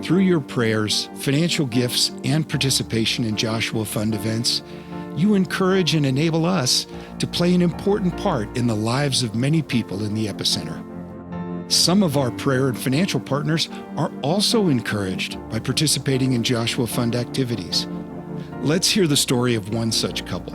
Through your prayers, financial gifts, and participation in Joshua Fund events, you encourage and enable us to play an important part in the lives of many people in the Epicenter. Some of our prayer and financial partners are also encouraged by participating in Joshua Fund activities. Let's hear the story of one such couple,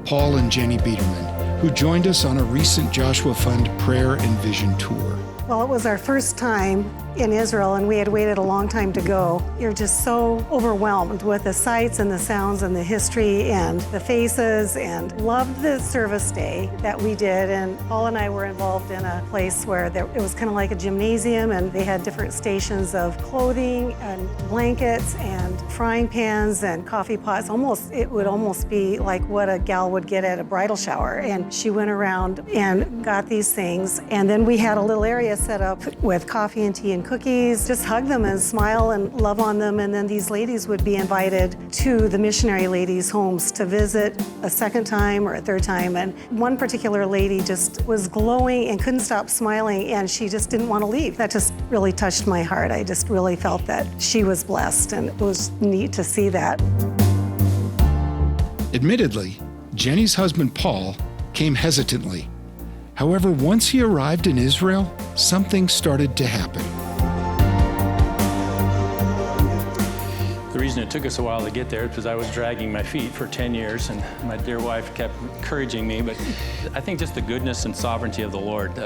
Paul and Jenny Biederman, who joined us on a recent Joshua Fund prayer and vision tour. Well, it was our first time in Israel, and we had waited a long time to go. You're just so overwhelmed with the sights and the sounds and the history and the faces, and loved the service day that we did. And Paul and I were involved in a place where it was kind of like a gymnasium, and they had different stations of clothing and blankets and frying pans and coffee pots. It would almost be like what a gal would get at a bridal shower. And she went around and got these things. And then we had a little area set up with coffee and tea and cookies. Just hug them and smile and love on them. And then these ladies would be invited to the missionary ladies' homes to visit a second time or a third time. And one particular lady just was glowing and couldn't stop smiling, and she just didn't want to leave. That just really touched my heart. I just really felt that she was blessed, and it was neat to see that. Admittedly, Jenny's husband Paul came hesitantly. However, once he arrived in Israel, something started to happen. The reason it took us a while to get there is because I was dragging my feet for 10 years, and my dear wife kept encouraging me. But I think just the goodness and sovereignty of the Lord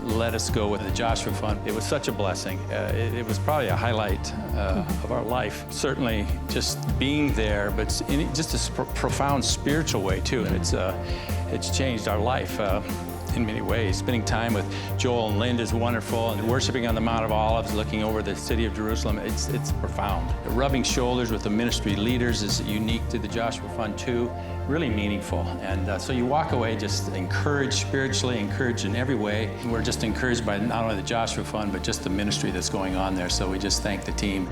let us go with the Joshua Fund. It was such a blessing. It was probably a highlight of our life. Certainly just being there, but in just a profound spiritual way too. And it's changed our life. In many ways. Spending time with Joel and Linda is wonderful, and worshiping on the Mount of Olives, looking over the city of Jerusalem, it's profound. Rubbing shoulders with the ministry leaders is unique to the Joshua Fund too, really meaningful. And so you walk away just encouraged spiritually, encouraged in every way. We're just encouraged by not only the Joshua Fund, but just the ministry that's going on there. So we just thank the team.